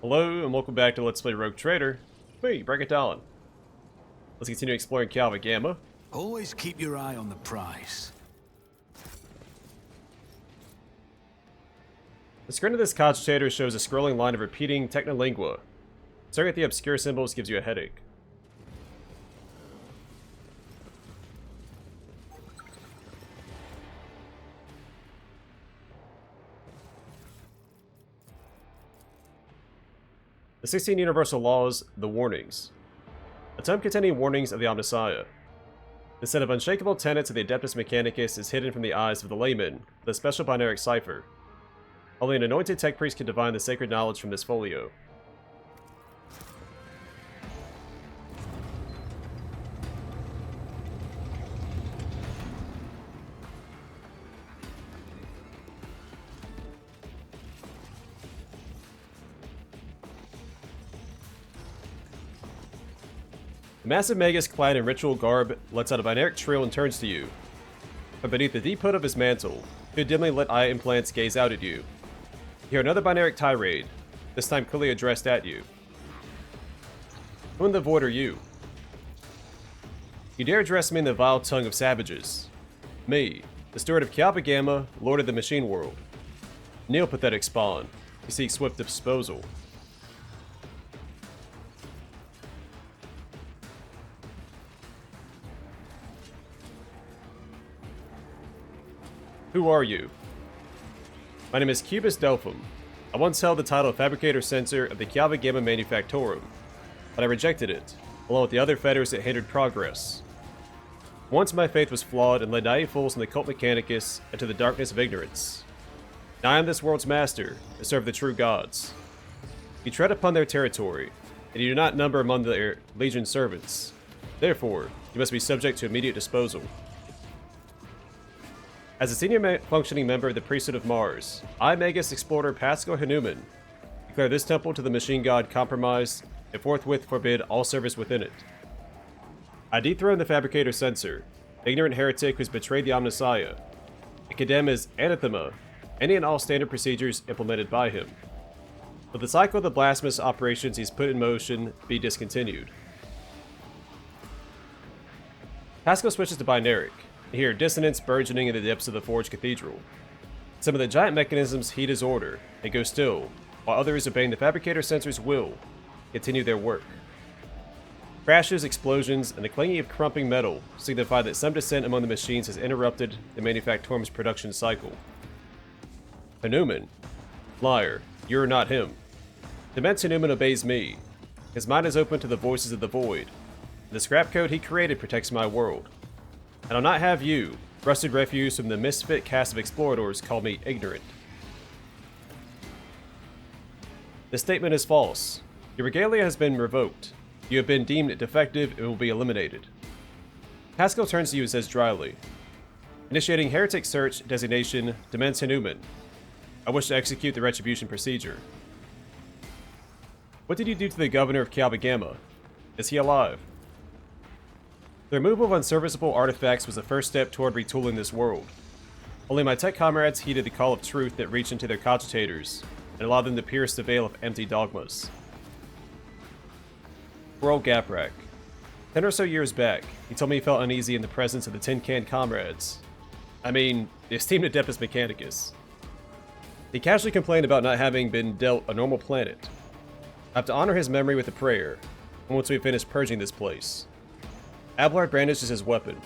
Hello and welcome back to Let's Play Rogue Trader. Me, Break It Down. Let's continue exploring Owlcat Gamma. Always keep your eye on the prize. The screen of this cogitator shows a scrolling line of repeating technolingua. Staring at the obscure symbols gives you a headache. The 16 Universal Laws, the Warnings. A tome containing warnings of the Omnissiah. The set of unshakable tenets of the Adeptus Mechanicus is hidden from the eyes of the layman with a special binaric cipher. Only an anointed tech priest can divine the sacred knowledge from this folio. The massive Magus clad in ritual garb lets out a binaric trill and turns to you. From beneath the deep hood of his mantle, two dimly lit eye implants gaze out at you. You hear another binaric tirade, this time clearly addressed at you. Who in the void are you? You dare address me in the vile tongue of savages. Me, the steward of Owlcat Gamma, lord of the machine world. Kneel, pathetic spawn. You seek swift disposal. Who are you? My name is Cubis Delphim. I once held the title of fabricator-censor of the Owlcat Gamma manufactorum, but I rejected it, along with the other fetters that hindered progress. Once my faith was flawed and led naive fools in the cult mechanicus into the darkness of ignorance. Now I am this world's master, to serve the true gods. You tread upon their territory, and you do not number among their legion servants. Therefore, you must be subject to immediate disposal. As a senior functioning member of the priesthood of Mars, I, Magus Explorer Pascal Hanuman, declare this temple to the machine god compromised and forthwith forbid all service within it. I dethrone the fabricator-censor, ignorant heretic who's betrayed the Omnissiah, and condemn as anathema any and all standard procedures implemented by him. Let the cycle of the blasphemous operations he's put in motion be discontinued. Pascal switches to binaric. You hear dissonance burgeoning in the depths of the Forge Cathedral. Some of the giant mechanisms heed his order and go still, while others, obeying the fabricator-censor's will, continue their work. Crashes, explosions, and the clanging of crumping metal signify that some dissent among the machines has interrupted the manufactorum's production cycle. Hanuman. Liar, you are not him. The immense Hanuman obeys me. His mind is open to the voices of the void. The scrap code he created protects my world. And I'll not have you, rusted refuse from the misfit cast of explorators, call me ignorant. This statement is false. Your regalia has been revoked. You have been deemed defective and will be eliminated. Pascal turns to you and says dryly, initiating heretic search designation Demens Hanuman. I wish to execute the retribution procedure. What did you do to the governor of Owlcat Gamma? Is he alive? The removal of unserviceable artifacts was the first step toward retooling this world. Only my tech comrades heeded the call of truth that reached into their cogitators and allowed them to pierce the veil of empty dogmas. Poor old Gaprak. 10 or so years back, he told me he felt uneasy in the presence of the Tin Can comrades. I mean, the esteemed Adeptus Mechanicus. He casually complained about not having been dealt a normal planet. I have to honor his memory with a prayer, once we finish purging this place. Abelard brandishes his weapon.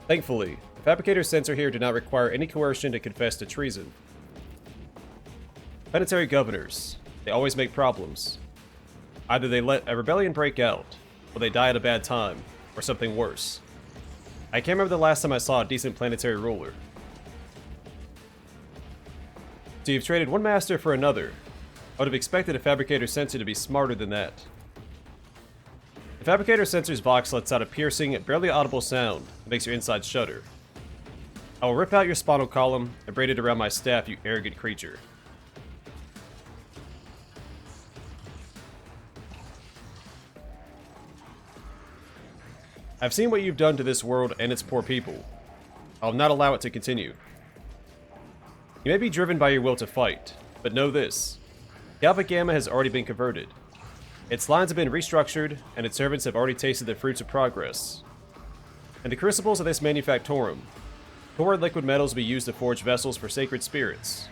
Thankfully, the fabricator-censor here did not require any coercion to confess to treason. Planetary governors, they always make problems. Either they let a rebellion break out, or they die at a bad time, or something worse. I can't remember the last time I saw a decent planetary ruler. So you've traded one master for another. I would have expected a fabricator-censor to be smarter than that. The fabricator-censor's vox lets out a piercing, barely audible sound that makes your insides shudder. I will rip out your spinal column and braid it around my staff, you arrogant creature. I've seen what you've done to this world and its poor people. I will not allow it to continue. You may be driven by your will to fight, but know this. Galva Gamma has already been converted. Its lines have been restructured, and its servants have already tasted the fruits of progress. In the crucibles of this manufactorum, poured liquid metals will be used to forge vessels for sacred spirits.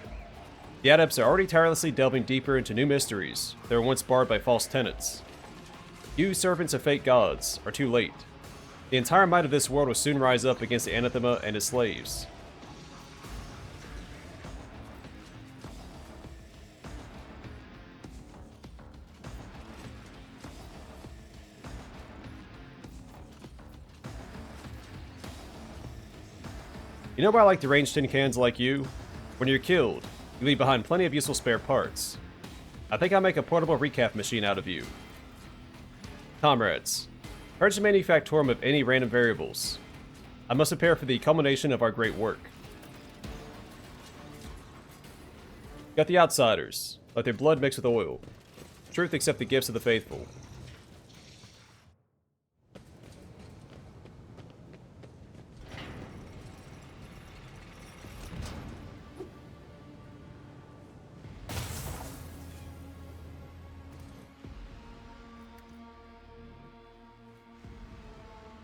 The adepts are already tirelessly delving deeper into new mysteries that were once barred by false tenets. You, servants of fake gods, are too late. The entire might of this world will soon rise up against the anathema and his slaves. You know why I like to range tin cans like you? When you're killed, you leave behind plenty of useful spare parts. I think I'll make a portable recap machine out of you. Comrades, purge the manufactorum of any random variables. I must prepare for the culmination of our great work. Got the outsiders. Let their blood mix with oil. Truth accept the gifts of the faithful.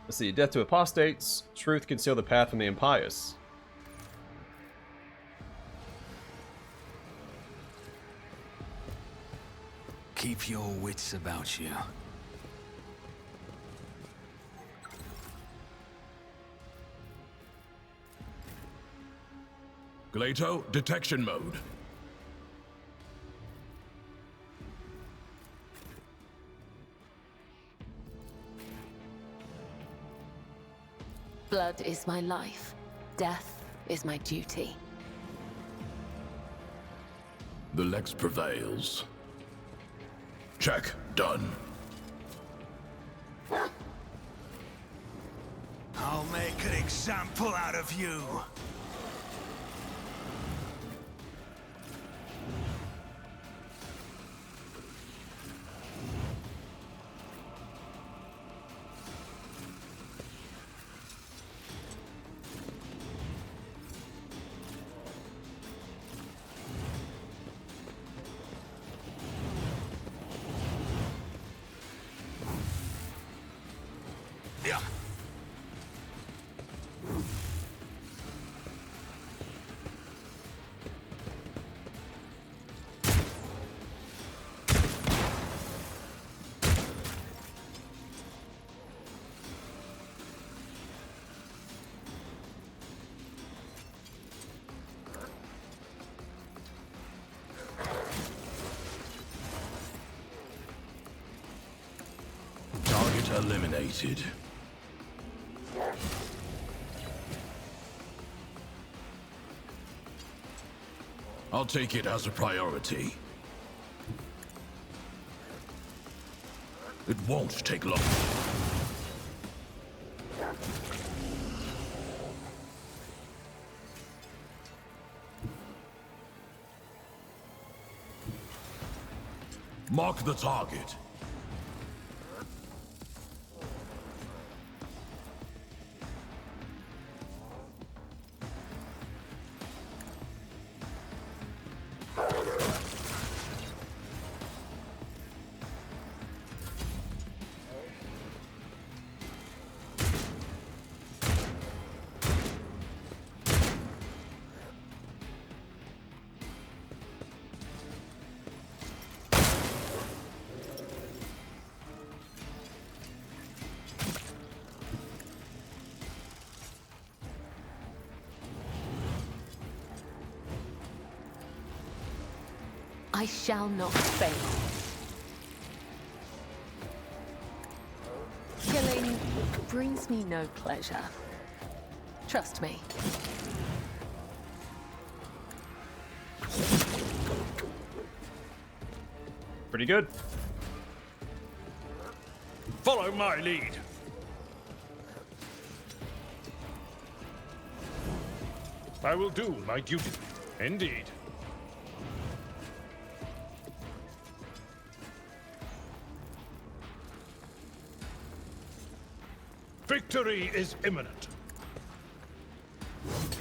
Let's see, death to apostates, truth conceal the path from the impious. Keep your wits about you. Glato, detection mode. Blood is my life. Death is my duty. The Lex prevails. Check. Done. I'll make an example out of you. Yeah. Target eliminated. I'll take it as a priority. It won't take long. Mark the target. I shall not fail. Killing brings me no pleasure. Trust me. Pretty good. Follow my lead. I will do my duty. Indeed. Victory is imminent.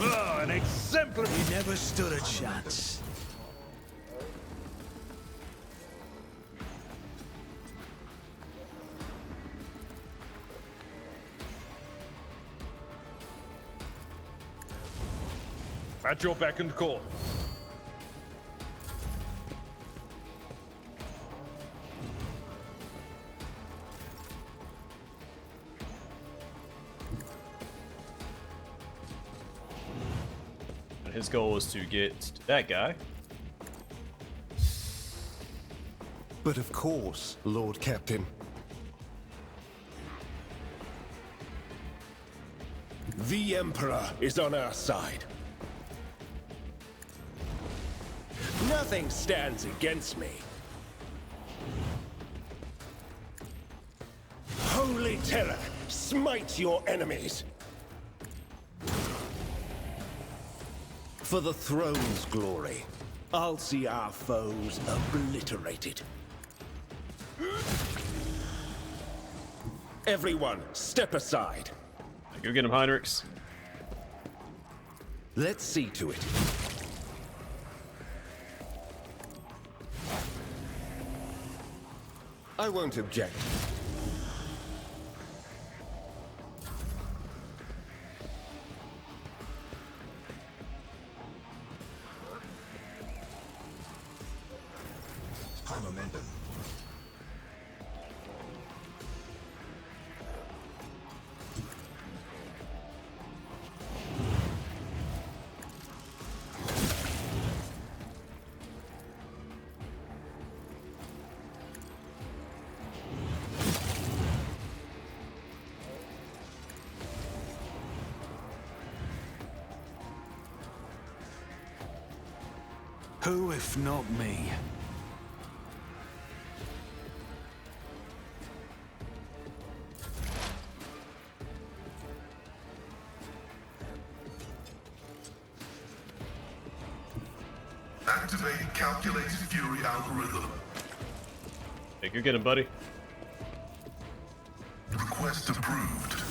Ah, an exemplary... You never stood a chance. At your beck and call. And his goal is to get to that guy. But of course, Lord Captain. The Emperor is on our side. Nothing stands against me. Holy terror, smite your enemies. For the throne's glory, I'll see our foes obliterated. Everyone, step aside. Go get him, Heinrichs. Let's see to it. I won't object. High momentum. Who if not me? Activating calculated fury algorithm. Hey, go get him, buddy. Request approved.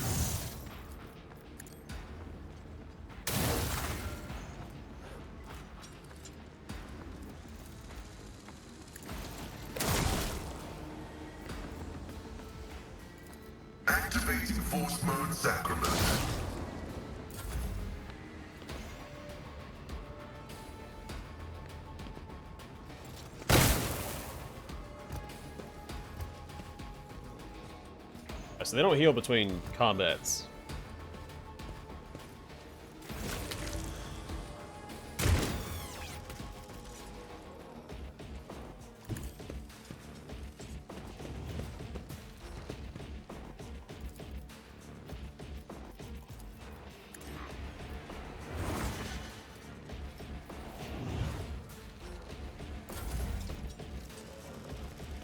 Activating force mode sacrament. So they don't heal between combats.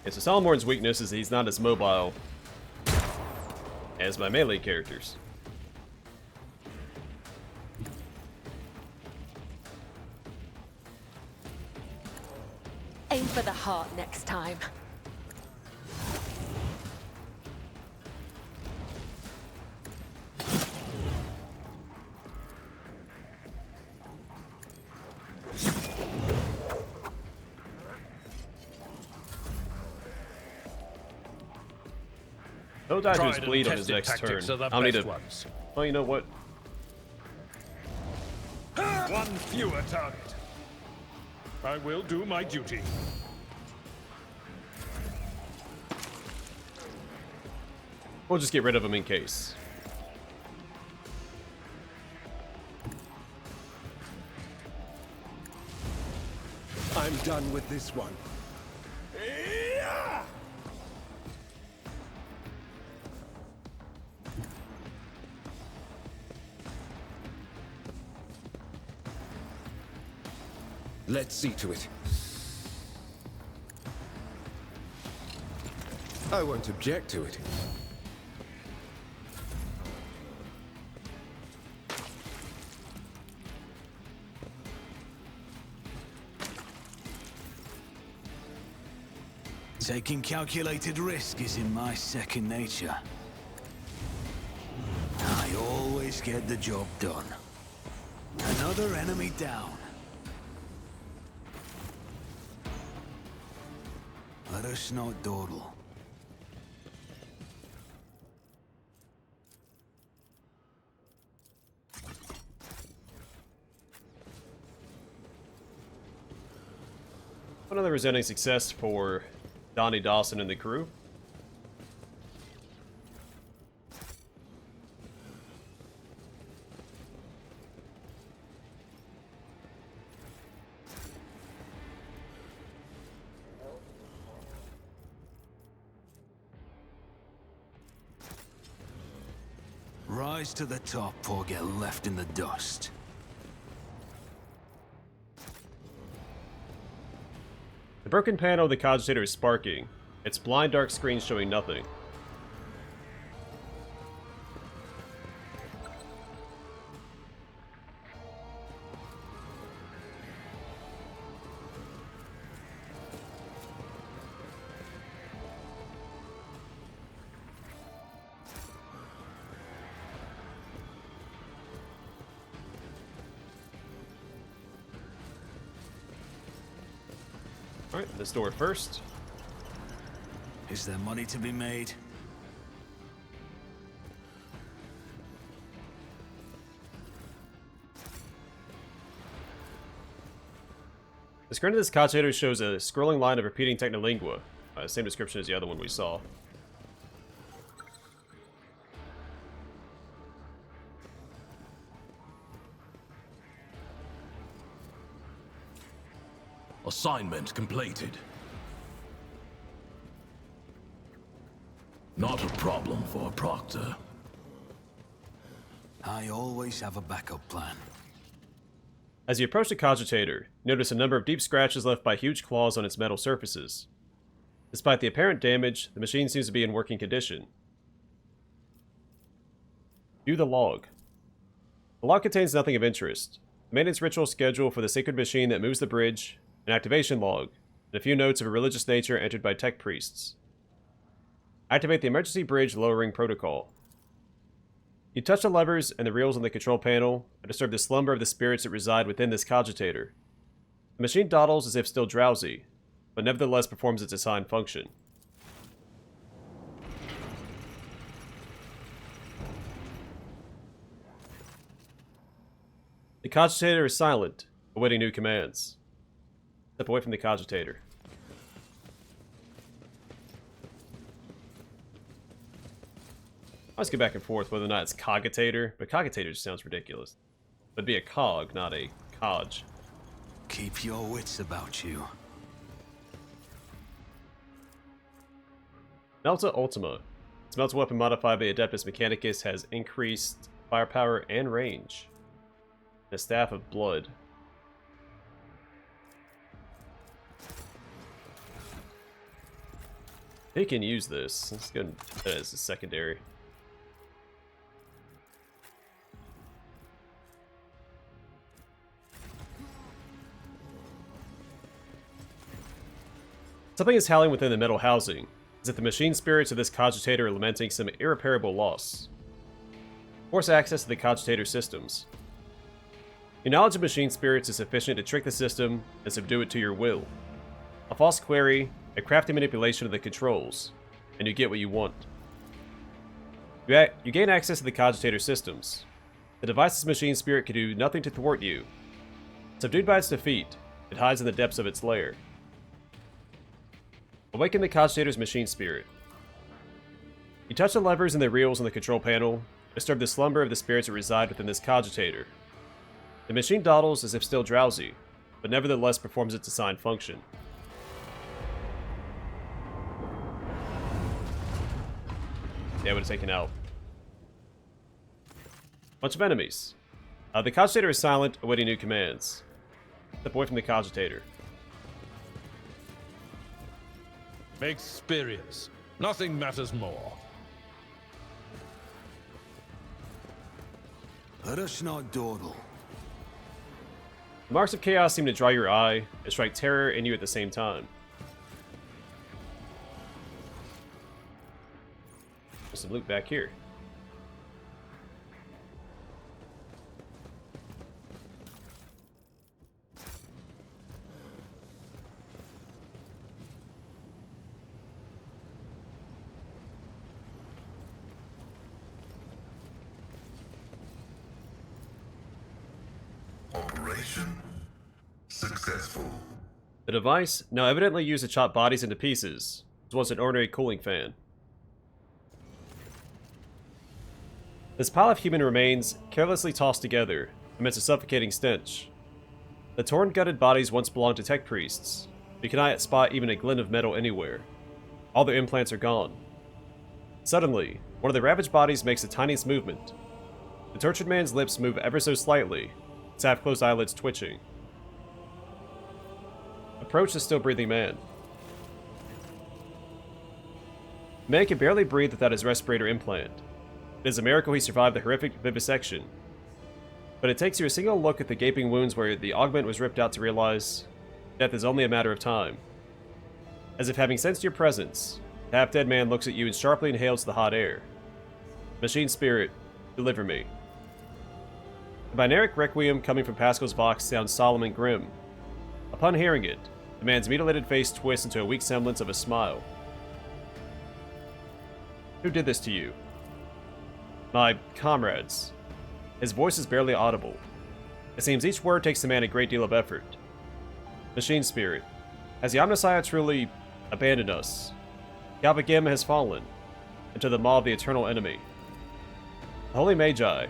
Yeah, so Salamorn's weakness is he's not as mobile as my melee characters. Aim for the heart next time. He'll die to Tried his and bleed on his tested next turn. tactics are the I'll need best to. ones. Oh, you know what? One fewer target. I will do my duty. We'll just get rid of him in case. I'm done with this one. Let's see to it. I won't object to it. Taking calculated risk is in my second nature. I always get the job done. Another enemy down. Let us not dawdle. Another resounding success for Donnie Dawson and the crew. Rise to the top or get left in the dust. The broken panel of the cogitator is sparking, its blind dark screen showing nothing. Alright, this door first. Is there money to be made? The screen of this cogitator shows a scrolling line of repeating technolingua. Same description as the other one we saw. Assignment completed. Not a problem for a proctor. I always have a backup plan. As you approach the cogitator, you notice a number of deep scratches left by huge claws on its metal surfaces. Despite the apparent damage, the machine seems to be in working condition. View the log. The log contains nothing of interest. A maintenance ritual schedule for the sacred machine that moves the bridge, an activation log, and a few notes of a religious nature entered by tech priests. Activate the emergency bridge lowering protocol. You touch the levers and the reels on the control panel and disturb the slumber of the spirits that reside within this cogitator. The machine dawdles as if still drowsy, but nevertheless performs its assigned function. The cogitator is silent, awaiting new commands. Step away from the cogitator. I always go back and forth whether or not it's cogitator, but cogitator just sounds ridiculous. It'd be a cog, not a cog. Keep your wits about you. Melta Ultima. Its melta weapon modified by Adeptus Mechanicus has increased firepower and range. The Staff of Blood. He can use this. Let's go as a secondary. Something is howling within the metal housing, as if the machine spirits of this cogitator are lamenting some irreparable loss. Force access to the cogitator systems. Your knowledge of machine spirits is sufficient to trick the system and subdue it to your will. A false query, a crafty manipulation of the controls, and you get what you want. You gain access to the cogitator systems. The device's machine spirit can do nothing to thwart you. Subdued by its defeat, it hides in the depths of its lair. Awaken the cogitator's machine spirit. You touch the levers and the reels on the control panel, disturb the slumber of the spirits that reside within this cogitator. The machine dawdles as if still drowsy, but nevertheless performs its assigned function. Yeah, I would have taken out bunch of enemies. The cogitator is silent, awaiting new commands. Step away from the cogitator. Experience. Nothing matters more. Let us not dawdle. The marks of chaos seem to draw your eye and strike terror in you at the same time. There's some loot back here. Operation successful. The device, now evidently used to chop bodies into pieces, was once an ordinary cooling fan. This pile of human remains carelessly tossed together amidst a suffocating stench. The torn, gutted bodies once belonged to tech priests. You cannot spot even a glint of metal anywhere. All their implants are gone. Suddenly, one of the ravaged bodies makes the tiniest movement. The tortured man's lips move ever so slightly, his half-closed eyelids twitching. Approach the still-breathing man. The man can barely breathe without his respirator implant. It is a miracle he survived the horrific vivisection. But it takes you a single look at the gaping wounds where the augment was ripped out to realize death is only a matter of time. As if having sensed your presence, the half-dead man looks at you and sharply inhales the hot air. Machine spirit, deliver me. The binaric requiem coming from Pascal's box sounds solemn and grim. Upon hearing it, the man's mutilated face twists into a weak semblance of a smile. Who did this to you? My comrades. His voice is barely audible. It seems each word takes the man a great deal of effort. Machine spirit, has the Omnissiah truly abandoned us? Galva Gamma has fallen into the maw of the eternal enemy. The holy magi,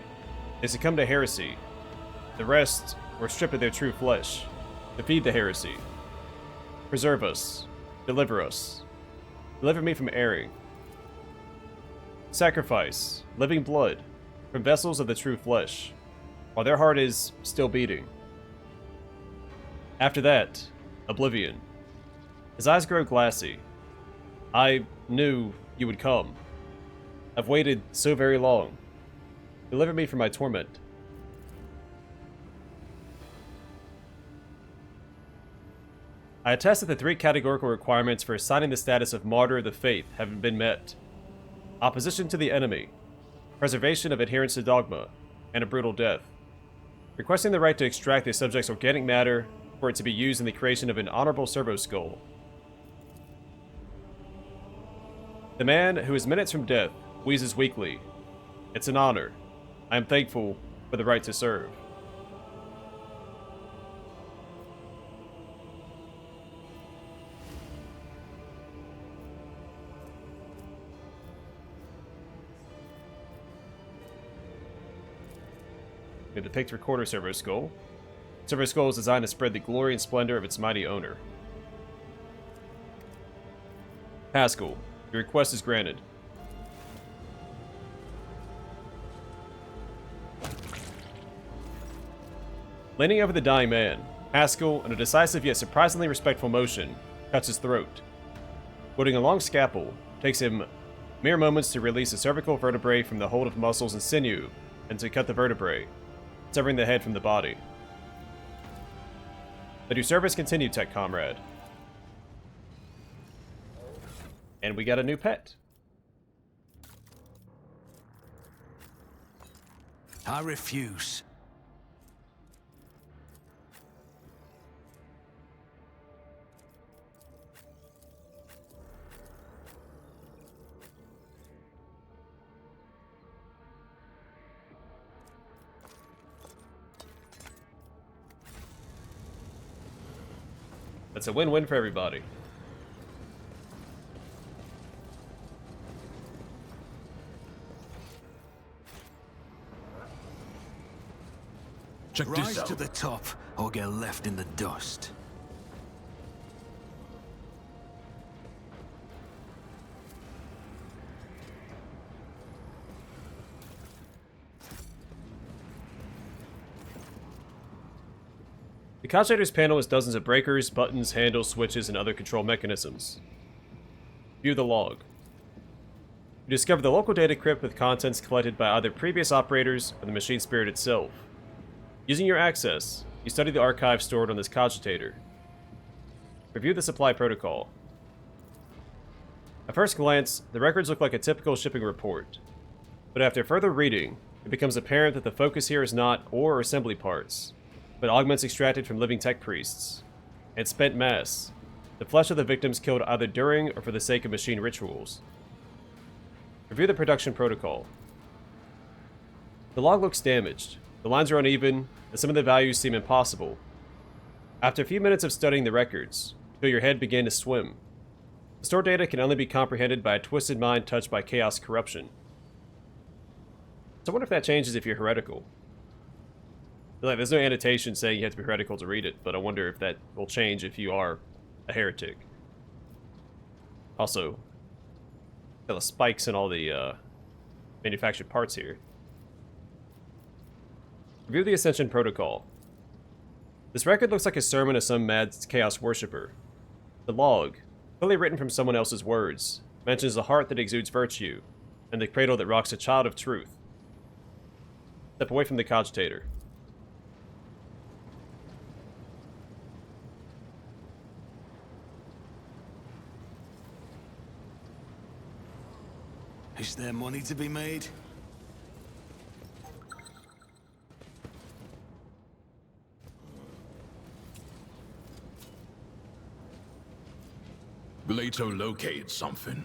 they succumbed to heresy. The rest were stripped of their true flesh to feed the heresy. Preserve us. Deliver us. Deliver me from erring. Sacrifice, living blood, from vessels of the true flesh, while their heart is still beating. After that, oblivion. His eyes grow glassy. I knew you would come. I've waited so very long. Deliver me from my torment. I attest that the 3 categorical requirements for assigning the status of Martyr of the Faith have been met. Opposition to the enemy, preservation of adherence to dogma, and a brutal death. Requesting the right to extract the subject's organic matter for it to be used in the creation of an honorable servo skull. The man, who is minutes from death, wheezes weakly. It's an honor. I am thankful for the right to serve. We depict Recorder Servo Skull. Servo Skull is designed to spread the glory and splendor of its mighty owner. Pascal, your request is granted. Leaning over the dying man, Pascal, in a decisive yet surprisingly respectful motion, cuts his throat. Wielding a long scalpel, takes him mere moments to release the cervical vertebrae from the hold of muscles and sinew, and to cut the vertebrae, severing the head from the body. Let your service continue, tech comrade. And we got a new pet. I refuse. That's a win-win for everybody. Check Rise this out. to the top or get left in the dust. The Concentrator's panel is dozens of breakers, buttons, handles, switches, and other control mechanisms. View the log. You discover the local data crypt with contents collected by either previous operators or the machine spirit itself. Using your access, you study the archive stored on this cogitator. Review the supply protocol. At first glance, the records look like a typical shipping report. But after further reading, it becomes apparent that the focus here is not ore or assembly parts, but augments extracted from living tech priests, and spent mass, the flesh of the victims killed either during or for the sake of machine rituals. Review the production protocol. The log looks damaged, the lines are uneven, and some of the values seem impossible. After a few minutes of studying the records, you feel your head begin to swim. The stored data can only be comprehended by a twisted mind touched by chaos corruption. So I wonder if that changes if you're heretical. Like, there's no annotation saying you have to be heretical to read it, but I wonder if that will change if you are a heretic. Also, got the spikes and all the manufactured parts here. Review the Ascension Protocol. This record looks like a sermon of some mad chaos worshipper. The log, clearly written from someone else's words, mentions a heart that exudes virtue, and the cradle that rocks a child of truth. Step away from the cogitator. Is there money to be made? Later locate something.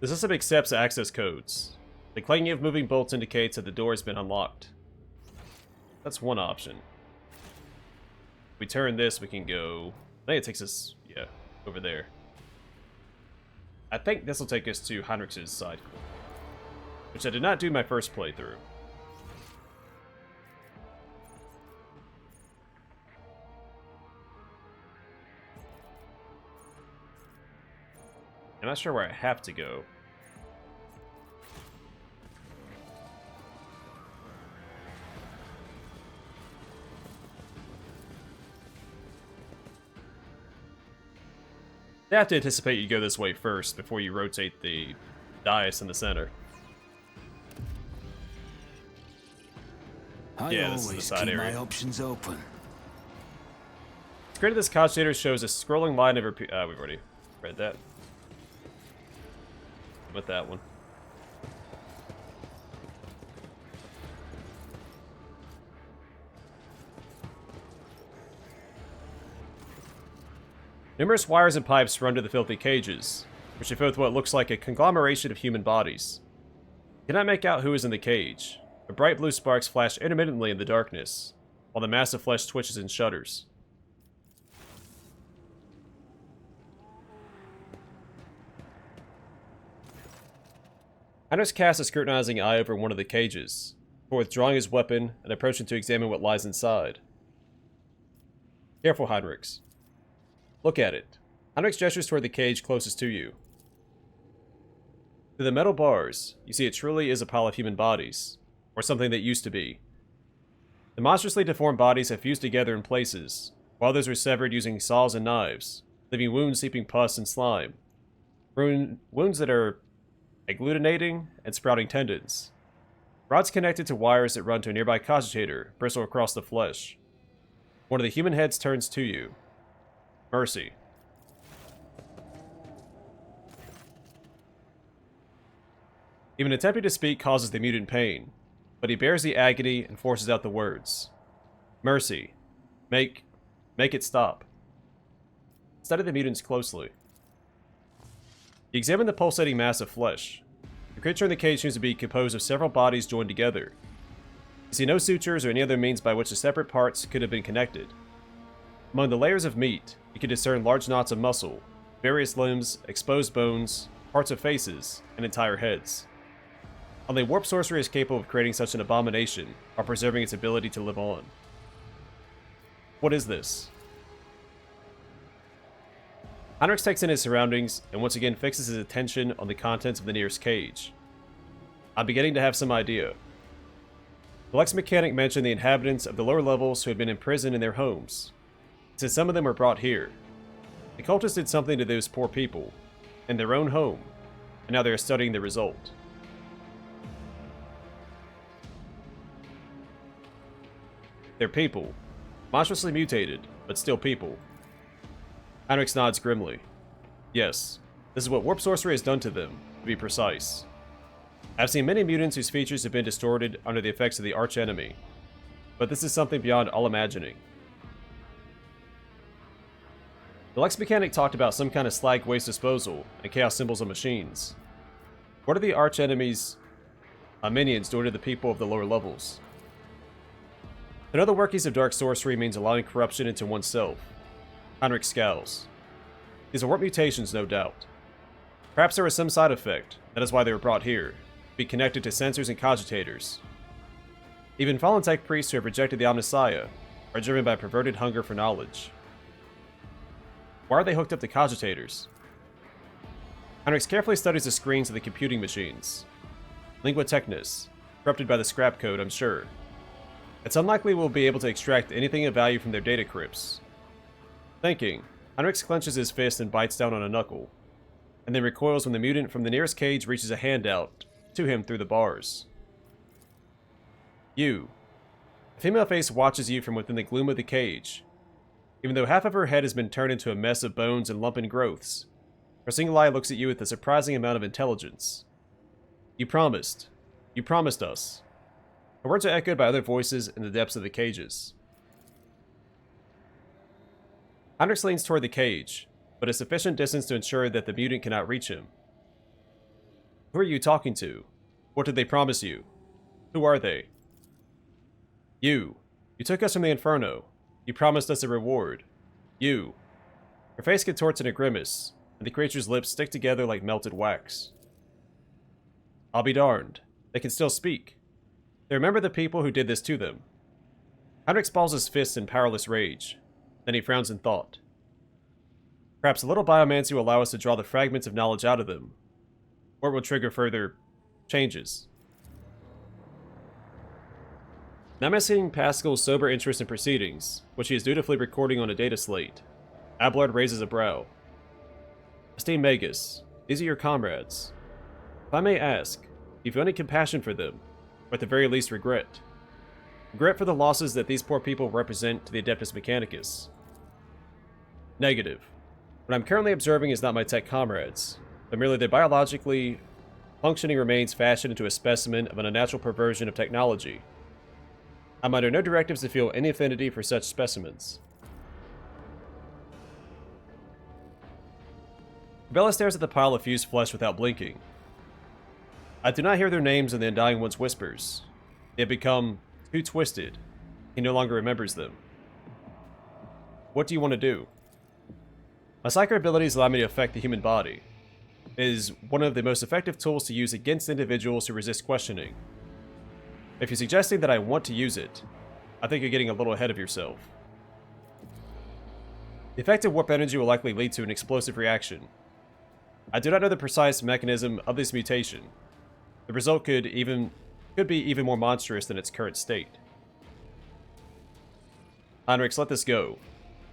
The system accepts access codes. The clanging of moving bolts indicates that the door has been unlocked. That's one option. If we turn this, we can go... I think it takes us, yeah, over there. I think this will take us to Heinrich's side, which I did not do my first playthrough. I'm not sure where I have to go. I have to anticipate you go this way first before you rotate the dais in the center. Yeah, this is the side area. My options open. It's great that this cogitator shows a scrolling line of we've already read that. With that one. Numerous wires and pipes run to the filthy cages, which are filled with what looks like a conglomeration of human bodies. You cannot make out who is in the cage, but bright blue sparks flash intermittently in the darkness, while the mass of flesh twitches and shudders. Heinrich casts a scrutinizing eye over one of the cages, before withdrawing his weapon and approaching to examine what lies inside. Careful, Heinrich. Look at it. Heinrich gestures toward the cage closest to you. Through the metal bars, you see it truly is a pile of human bodies, or something that used to be. The monstrously deformed bodies have fused together in places, while others are severed using saws and knives, leaving wounds seeping pus and slime. Wounds that are agglutinating and sprouting tendons. Rods connected to wires that run to a nearby cogitator bristle across the flesh. One of the human heads turns to you. Mercy. Even attempting to speak causes the mutant pain, but he bears the agony and forces out the words. Mercy. Make it stop. Study the mutants closely. You examine the pulsating mass of flesh. The creature in the cage seems to be composed of several bodies joined together. You see no sutures or any other means by which the separate parts could have been connected. Among the layers of meat, you can discern large knots of muscle, various limbs, exposed bones, parts of faces, and entire heads. Only warp sorcery is capable of creating such an abomination while preserving its ability to live on. What is this? Heinrich takes in his surroundings and once again fixes his attention on the contents of the nearest cage. I'm beginning to have some idea. The Lex mechanic mentioned the inhabitants of the lower levels who had been imprisoned in their homes. Since some of them were brought here, the cultists did something to those poor people, in their own home, and now they are studying the result. They're people. Monstrously mutated, but still people. Heinrich nods grimly. Yes, this is what warp sorcery has done to them, to be precise. I've seen many mutants whose features have been distorted under the effects of the archenemy, but this is something beyond all imagining. The Lex mechanic talked about some kind of slag waste disposal and chaos symbols on machines. What are the archenemy's minions doing to the people of the lower levels? To know the workings of dark sorcery means allowing corruption into oneself. Heinrich scowls. These are warp mutations, no doubt. Perhaps there was some side effect, that is why they were brought here, to be connected to censors and cogitators. Even fallen tech priests who have rejected the Omnissiah are driven by perverted hunger for knowledge. Why are they hooked up to cogitators? Heinrich carefully studies the screens of the computing machines. Lingua technis, corrupted by the scrap code, I'm sure. It's unlikely we'll be able to extract anything of value from their data crypts. Thinking, Heinrich clenches his fist and bites down on a knuckle, and then recoils when the mutant from the nearest cage reaches a hand out to him through the bars. You. A female face watches you from within the gloom of the cage. Even though half of her head has been turned into a mess of bones and lumpen growths, her single eye looks at you with a surprising amount of intelligence. You promised. You promised us. Her words are echoed by other voices in the depths of the cages. Heinrich leans toward the cage, but a sufficient distance to ensure that the mutant cannot reach him. Who are you talking to? What did they promise you? Who are they? You. You took us from the Inferno. You promised us a reward. You. Her face contorts in a grimace, and the creature's lips stick together like melted wax. I'll be darned. They can still speak. They remember the people who did this to them. Heinrich balls his fists in powerless rage. Then he frowns in thought. Perhaps a little biomancy will allow us to draw the fragments of knowledge out of them, or it will trigger further changes. Now missing Pascal's sober interest in proceedings, which he is dutifully recording on a data slate, Abelard raises a brow. Esteemed Magus, these are your comrades. If I may ask, do you feel any compassion for them, or at the very least regret? Regret for the losses that these poor people represent to the Adeptus Mechanicus? Negative. What I'm currently observing is not my tech comrades, but merely their biologically functioning remains fashioned into a specimen of an unnatural perversion of technology. I'm under no directives to feel any affinity for such specimens. Bella stares at the pile of fused flesh without blinking. I do not hear their names in the Undying One's whispers. They have become too twisted. He no longer remembers them. What do you want to do? My psychic abilities allow me to affect the human body. It is one of the most effective tools to use against individuals who resist questioning. If you're suggesting that I want to use it, I think you're getting a little ahead of yourself. The effective warp energy will likely lead to an explosive reaction. I do not know the precise mechanism of this mutation. The result could be even more monstrous than its current state. Heinrich, let this go.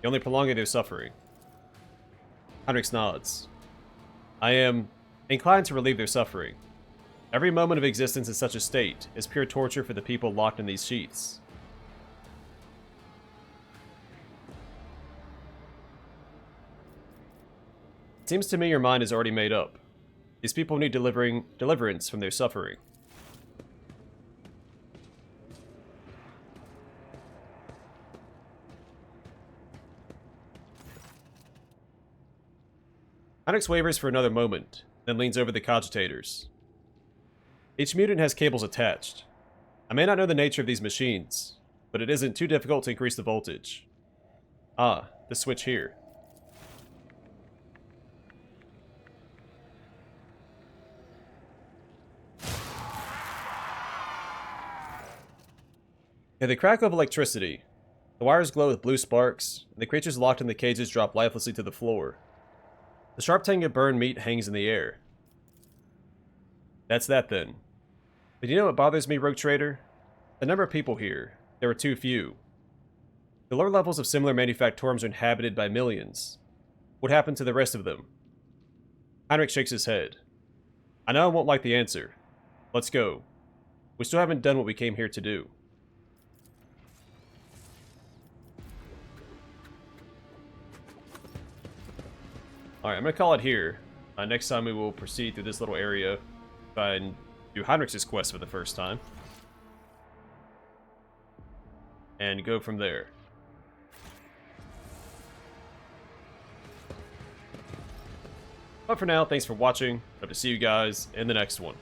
You're only prolonging their suffering. Heinrich nods. I am inclined to relieve their suffering. Every moment of existence in such a state is pure torture for the people locked in these sheaths. It seems to me your mind is already made up. These people need deliverance from their suffering. Heinrich wavers for another moment, then leans over the cogitators. Each mutant has cables attached. I may not know the nature of these machines, but it isn't too difficult to increase the voltage. Ah, the switch here. In the crackle of electricity, the wires glow with blue sparks, and the creatures locked in the cages drop lifelessly to the floor. The sharp tang of burned meat hangs in the air. That's that then. But you know what bothers me, Rogue Trader? The number of people here. There were too few. The lower levels of similar manufactorums are inhabited by millions. What happened to the rest of them? Heinrich shakes his head. I know I won't like the answer. Let's go. We still haven't done what we came here to do. Alright, I'm gonna call it here. Next time we will proceed through this little area, try and do Heinrich's quest for the first time, and go from there. But for now, thanks for watching. Hope to see you guys in the next one.